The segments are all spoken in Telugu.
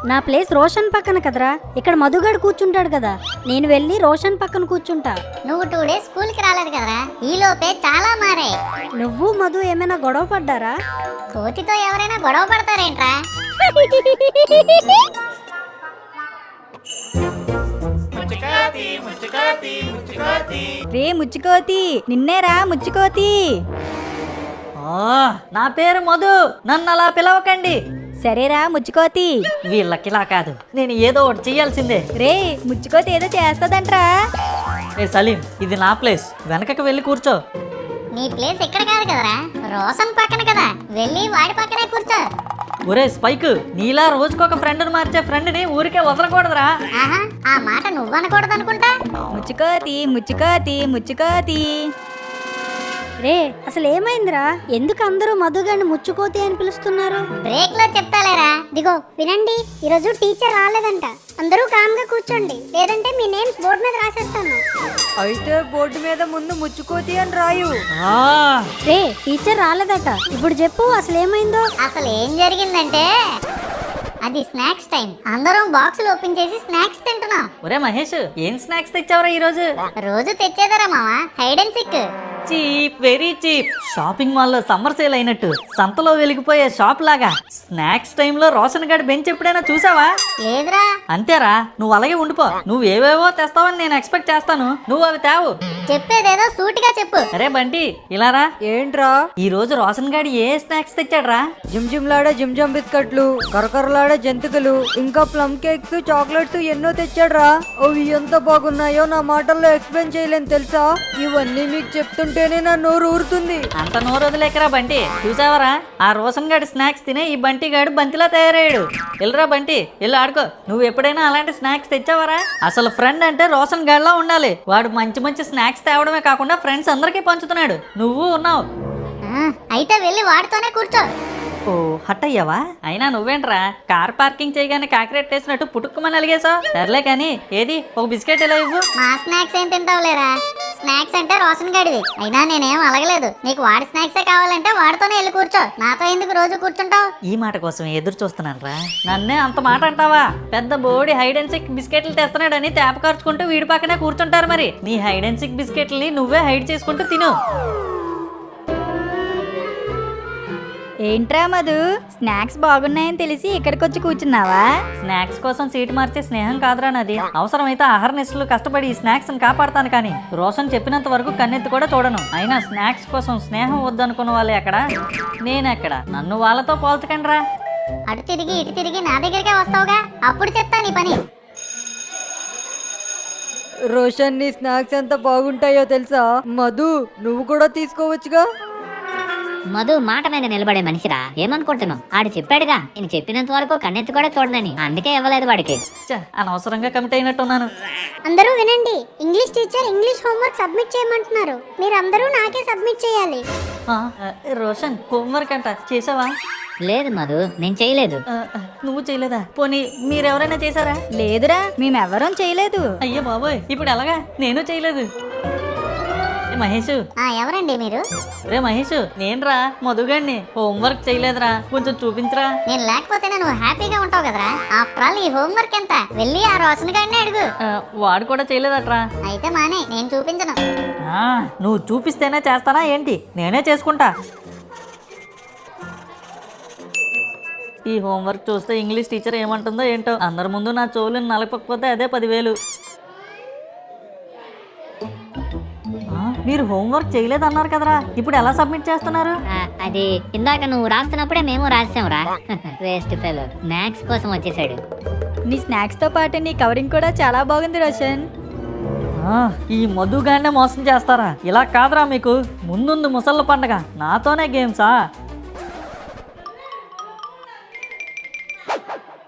నా ప్లేస్ రోషన్ పక్కన కదరా. ఇక్కడ మధుగాడు కూర్చుంటాడు కదా, నేను వెళ్ళి రోషన్ పక్కన కూర్చుంటా. నువ్వు 2 డేస్ స్కూల్ కి రాలేదు కదరా, ఈ లోపే చాలా మారాయి. నువ్వు మధు ఏమైనా గొడవ పడ్డారా? కోతితో ఎవరైనా గొడవ పడతారేంట్రా? రే ముచ్చుకోతి, నిన్నేరా ముచ్చుకోతి. నా పేరు మధు, నన్ను అలా పిలవకండి. సరేరా ముచ్చుకోతి. వీళ్ళకిలా కాదు, నేను ఏదో ఒకటి చెయ్యాల్సిందే. రే ముచ్చుకోతి ఏదో చేస్తదంట్రా. రే సలీం, ఇది నా ప్లేస్, వెనకకి వెళ్ళి కూర్చో. నీ ప్లేస్ ఇక్కడ కాదు కదరా, రోషన్ పక్కన కదా, వెళ్ళి వాడి పక్కనే కూర్చో. ఒరే స్పైక్, నీలా రోజుకొక ఫ్రెండ్ని మార్చే ఫ్రెండ్ని ఊరికే వదలకూడదురా. ఆహా, ఆ మాట నువ్వనకూడదు అనుకుంటా. ముచ్చుకోతి ముచ్చుకోతి ముచ్చుకోతి. రే అసలు ఏమైందిరా? ఎందుకు అందరూ మధుగాడిని ముచ్చుకోతి అని పిలుస్తున్నారు? బ్రేక్ లో చెప్తాలేరా. దిగో వినండి, ఈరోజు టీచర్ రాలేదంట. అందరూ కామ్ గా కూర్చోండి, లేదంటే మీ నేమ్స్ బోర్డు మీద రాసేస్తాను. అయితే బోర్డు మీద ముందు ముచ్చుకోతి అని రాయు. ఆ, రే టీచర్ రాలేదట, ఇప్పుడు చెప్పు అసలు ఏమైందో. అసలు ఏం జరిగిందంటే, అది స్నాక్స్ టైం. అందరం బాక్సులు ఓపెన్ చేసి స్నాక్స్ తింటున్నాం. ఒరే మహేష్, ఏం స్నాక్స్ తెచ్చావురా ఈరోజు? రోజు తెచ్చేదరా మావా, Hide and Seek. Cheap, very cheap. Shopping మాల్లో సమ్మర్ సేల్ అయినట్టు సంతలో వెలిగిపోయే షాప్ లాగా స్నాక్స్ టైంలో రోషన్ గారి బెంచ్ ఎప్పుడైనా చూసావా? లేదురా. అంతేరా, నువ్వు అలాగే ఉండిపో. నువ్వు ఏవేవో తెస్తావని నేను ఎక్స్పెక్ట్ చేస్తాను, నువ్వు అవి తేవు. చెప్పేదేదో సూటిగా చెప్పు. అరే బంటి, ఇలారా. ఏంట్రా? ఈ రోజు రోషన్ గాడి ఏ స్నాక్స్ తెచ్చాడ్రా? జిమ్ జిమ్ లాడే జిమ్ జమ్ బిస్కెట్లు, కరకరలాడే జంతికలు, ఇంకా ప్లమ్ కేక్స్, చాక్లెట్స్ ఎన్నో తెచ్చాడ్రా. అవి ఎంత బాగున్నాయో నా మాటల్లో ఎక్స్ప్లెయిన్ చేయలేను తెలుసా. ఇవన్నీ మీకు చెప్తుంటేనే నా నోరు ఊరుతుంది. అంత నోరు వదిలేకరా బంటి. చూసావరా, ఆ రోషన్ గాడి స్నాక్స్ తినే ఈ బంటి గాడు బంతిలా తయారయ్యాడు. వెళ్ళరా బంటి, వెళ్ళి ఆడుకో. నువ్వు ఎప్పుడైనా అలాంటి స్నాక్స్ తెచ్చావరా? అసలు ఫ్రెండ్ అంటే రోషన్ గాడిలా ఉండాలి. వాడు మంచి మంచి స్నాక్స్ తేవడమే కాకుండా ఫ్రెండ్స్ అందరికీ పంచుతున్నాడు. నువ్వు ఉన్నావు. అయితే వెళ్ళి వాడితోనే కూర్చో. ఓ, హట్ అయ్యావా? అయినా నువ్వేంట్రా, కార్ పార్కింగ్ చేయగానే కాకిరెట్ వేసినట్టు పుట్టుకుమని అలిగేసావు. సర్లే కానీ, ఏది ఒక బిస్కెట్ ఇలా ఇవ్వు. మా స్నాక్స్ ఏం తింటావులేరా, స్నాక్స్ అంటే రోషన్ గడివి. అయినా నేనేం అలగలేదు. నీకు వాడి స్నాక్సే కావాలంటే వాడితోనే వెళ్ళి కూర్చో. నాతో ఎందుకు రోజు కూర్చుంటావు? ఈ మాట కోసం ఎదురు చూస్తున్నాను. నన్నే అంత మాట అంటావా? పెద్ద బోడి హైడ్ అండ్ సిక్ బిస్కెట్లు తెస్తున్నాడని తేప ఖర్చుకుంటూ వీడి పక్కనే కూర్చుంటారు. మరి నీ హైడ్ అండ్ సిక్ బిస్కెట్లని నువ్వే హైడ్ చేసుకుంటూ తిను. ఏంట్రా మధు, స్నాక్స్ బాగున్నాయని తెలిసి ఇక్కడికి వచ్చి కూర్చున్నావా? స్నాక్స్ కోసం సీటు మార్చే స్నేహం కాదురా నాది. అవసరమైతే ఆహారనిస్తులు కష్టపడి ఈ స్నాక్స్ కాపాడతాను, కానీ రోషన్ చెప్పినంత వరకు కన్నెత్తి కూడా చూడను. అయినా స్నాక్స్ కోసం స్నేహం వద్దనుకున్న వాళ్ళే అక్కడ, నేనెక్కడ. నన్ను వాళ్ళతో పోల్చకండి రా. అటు తిరిగి ఇటు తిరిగి నా దగ్గరికే వస్తావుగా, అప్పుడు చెప్తా నీ పని. రోషన్ నీ స్నాక్స్ ఎంత బాగుంటాయో తెలుసా. మధు, నువ్వు కూడా తీసుకోవచ్చుగా. మధు మాట మీద నిలబడే మనిషిరా, ఏమనుకుంటున్నావు? ఆడు చెప్పాడుగా, నేను చెప్పినంత వరకు కన్నెత్తి కూడా చూడనని, అందుకే ఇవ్వలేదు వాడికి. అనవసరంగా కమిట్ అయినట్టున్నాను. అందరూ వినండి, English teacher English homework submit చేయమంటున్నారు. మీరందరూ నాకే సబ్మిట్ చేయాలి. రోషన్, హోంవర్క్ అంట చేసావా? లేదు మధు, నేను చేయలేదు. నువ్వు చేయలేదా? పోనీ మీరెవరైనా చేశారా? లేదురా, మేమెవరం చేయలేదు. అయ్యో బాబోయ్, ఇప్పుడు ఎలాగా? నేను చేయలేదు. మహేష్, ఎవరండి మీరు? రే మహేష్, నేనురా మధుగాడిని. హోంవర్క్ చేయలేదురా, కొంచెం చూపించరా. నేను లేకపోతేనే నువ్వు హ్యాపీగా ఉంటావు కదరా. ఆఫ్టర్ ఆల్ ఈ హోంవర్క్ ఎంత? వెళ్ళి ఆ రోషన్ గాడిని అడుగు. వాడు కూడా చేయలేదట్రా. అయితే మానే, నేను చూపించను. నువ్వు చూపిస్తేనే చేస్తానా ఏంటి? నేనే చేసుకుంటా. ఈ హోంవర్క్ చూస్తే ఇంగ్లీష్ టీచర్ ఏమంటుందో ఏంటో. అందరి ముందు నా చెవులను నలపకపోతే అదే 10,000. మీరు హోంవర్క్ చేయలేదన్నారు కదరా, ఇప్పుడు ఎలా సబ్మిట్ చేస్తున్నారు? అది ఇందాక నువ్వు రాస్తున్నప్పుడే మేము రాసాంరా. వేస్ట్ ఫెలో, స్నాక్స్ కోసం వచ్చేసాడు. నీ స్నాక్స్ తో పాటు నీ కవరింగ్ కూడా చాలా బాగుంది రోషన్. ఈ మధుగానే మోసం చేస్తారా? ఇలా కాదురా మీకు. ముందుంది ముసళ్ళ పండగ, నాతోనే గేమ్సా?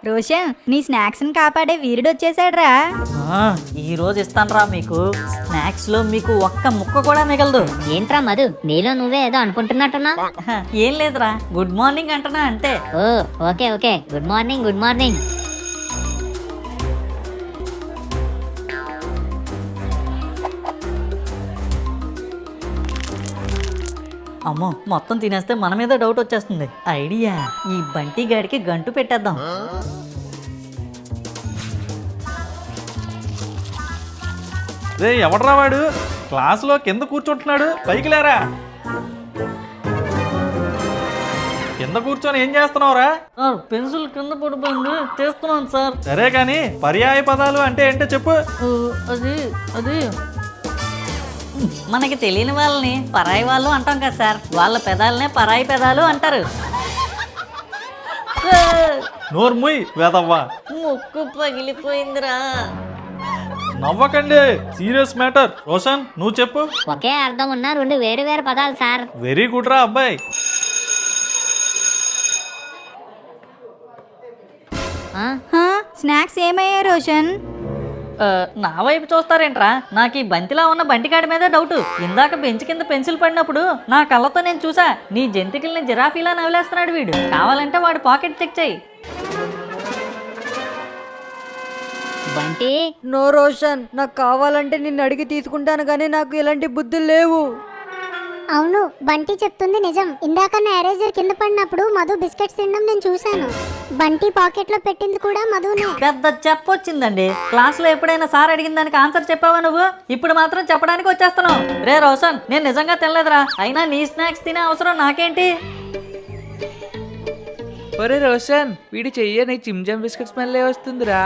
రోషన్, నీ స్నాక్స్ ని కాపాడే వీరుడు వచ్చేసాడ్రా. ఈ రోజు ఇస్తానురా మీకు. స్నాక్స్ లో మీకు ఒక్క ముక్క కూడా మిగలదు. ఏంట్రా మధు, నీలో నువ్వే ఏదో అనుకుంటున్నట్టున్నా? ఏం లేదురా, గుడ్ మార్నింగ్ అంటున్నా అంటే. ఓ okay okay, good morning good morning. అమ్మో, మొత్తం తినేస్తే మన మీద డౌట్ వచ్చేస్తుంది. ఐడియా, ఈ బంటి గాడికి గంటు పెట్టేద్దాం. రే ఎవడ్రా వాడు క్లాసులో కింద కూర్చుంటున్నాడు, పైకి లేరా. కింద కూర్చొని ఏం చేస్తున్నావురా? సార్ పెన్సిల్ కింద పడిపోయింది, చేస్తున్నాను సార్. సరే కానీ పర్యాయ పదాలు అంటే ఏంటో చెప్పు. అది అది మనకి తెలియని వాళ్ళని పరాయి వాళ్ళు అంటాం కదా సార్, వాళ్ళ పెదాలనే పరాయి పెదాలు అంటారు. నోర్ముయ్ వేదవ్వా. ముక్కు పగిలిపోయిందిరా. నవ్వకండి, సీరియస్ మ్యాటర్. రోషన్ నువ్వు చెప్పు. ఒకే అర్థం ఉన్న రెండు వేరు వేరు పదాలు సార్. వెరీ గుడ్ రా అబ్బాయి. స్నాక్స్ ఏమయ్యాయి రోషన్? నా వైపు చూస్తారేంట్రా? నాకు ఈ బంతిలా ఉన్న బంటికాడి మీద డౌట్. ఇందాక బెంచ్ కింద పెన్సిల్ పడినప్పుడు నా కళ్ళతో నేను చూసా, నీ జంతికల్ని జిరాఫీలా నవ్వులేస్తున్నాడు వీడు. కావాలంటే వాడి పాకెట్ చెక్ చెయ్యి. బంటి నో రోషన్, నాకు కావాలంటే నిన్ను అడిగి తీసుకుంటాను కానీ నాకు ఇలాంటి బుద్ధులు లేవు. అవును, బంటి చెప్తుంది నిజం. ఇందాక నా ఎరేజర్ కింద పడినప్పుడు మధు బిస్కెట్స్ తినడం నేను చూశాను. బంటి పాకెట్ లో పెట్టింది కూడా మధునే. పెద్ద చెప్పొచ్చిందండి. క్లాస్లో ఎప్పుడైనా సార్ అడిగిన దానికి ఆన్సర్ చెప్పావా నువ్వు? ఇప్పుడు మాత్రం చెప్పడానికి వచ్చేస్తున్నావు. రే రోషన్, నేను నిజంగా తినలేదురా. అయినా నీ స్నాక్స్ తినే అవసరం నాకేంటి? ఒరే రోషన్, వీడి చెయ్యని చిమ్జమ్ బిస్కెట్ స్మెల్ వస్తుందిరా.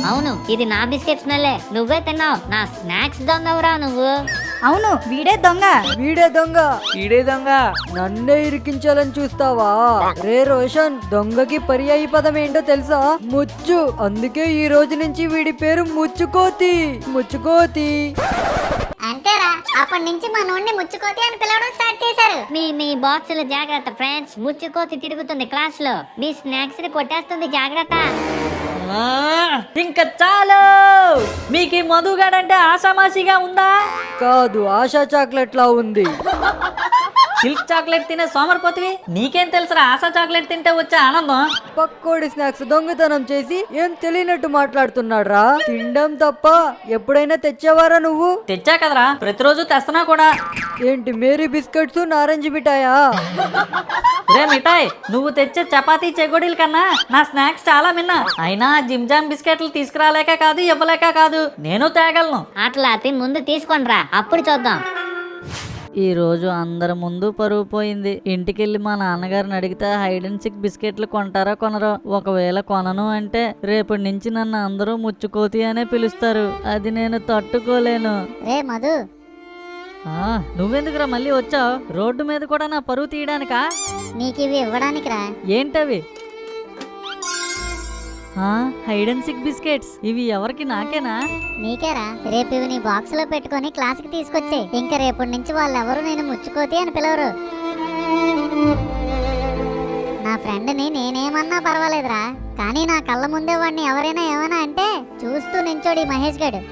అవును, ఇది నా బిస్కెట్ స్మెల్లే. నువ్వే తిన్నావు. నా స్నాక్స్ దొంగవురా నువ్వు. అవును, వీడే దొంగ. వీడే దొంగ. ఈడే దొంగ. నన్నే ఇరికించాలని చూస్తావా? రే రోషన్, దొంగకి పర్యాయ పదం ఏంటో తెలుసా? ముచ్చు. అందుకే ఈ రోజు నుంచి వీడి పేరు ముచ్చుకోతి. ముచ్చుకోతి. అంతేరా, అప్పటి నుంచి మా నోడిని ముచ్చుకోతి అని పిలవడం స్టార్ట్ చేశారు. మీ బాక్సులు జాగ్రత్త ఫ్రెండ్స్. ముచ్చుకోతి తిరుగుతుంది క్లాస్ లో. మీ స్నాక్స్ ని కొట్టేస్తుంది, జాగ్రత్త. ఇంకా చాలు. మీకు ఈ మధుగాడంటే ఆషామాషిగా ఉందా? కాదు, ఆశా చాక్లెట్ లా ఉంది. సిల్క్ చాక్లెట్ తినే సోమరిపోతివి, నీకేం తెలుసురా ఆశా చాక్లెట్ తింటే వచ్చే ఆనందం? పక్కోడి స్నాక్స్ దొంగతనం చేసి ఏం తెలియనట్టు మాట్లాడుతున్నాడు రా. తినడం తప్ప ఎప్పుడైనా తెచ్చావారా నువ్వు? తెచ్చా కదరా, ప్రతిరోజు తెస్తున్నా కూడా. ఏంటి మేరీ బిస్కెట్స్, నారంజ మిఠాయా? రే మిఠాయ్, నువ్వు తెచ్చే చపాతీ చెగోడీల కన్నా నా స్నాక్స్ చాలా మిన్నా. అయినా జిమ్జామ్ బిస్కెట్లు తీసుకురాలేక కాదు, ఇవ్వలేక కాదు, నేను తేగలను. అట్లా తిని ముందు తీసుకొని రా, అప్పుడు చూద్దాం. ఈ రోజు అందరి ముందు పరువు పోయింది. ఇంటికెళ్ళి మా నాన్నగారిని అడిగితే హైడ్ అండ్ సిక్ బిస్కెట్లు కొంటారా కొనరో? ఒకవేళ కొనను అంటే రేపటి నుంచి నన్ను అందరూ ముచ్చుకోతి అనే పిలుస్తారు. అది నేను తట్టుకోలేను. రే మధు, నువ్వెందుకురా మళ్ళీ వచ్చావు? రోడ్డు మీద కూడా నా పరువు తీయడానికా? నీకు ఇవి ఇవ్వడానికి రా. ఏంటవి? Hide and Seek biscuits. ఇవి ఎవరికి? నాకేనా? నీకేరా. రేపు ఇవి నీ బాక్స్ లో పెట్టుకొని క్లాస్ కి తీసుకొచ్చే. ఇంకా రేపటి నుంచి వాళ్ళెవరు నేను ముచ్చుకోతి అని పిలవరు. నా ఫ్రెండ్ ని నేనేమన్నా పర్వాలేదురా, కానీ నా కళ్ళ ముందే వాడిని ఎవరైనా ఏమైనా అంటే చూస్తూ నించోడు ఈ మహేష్ గడు.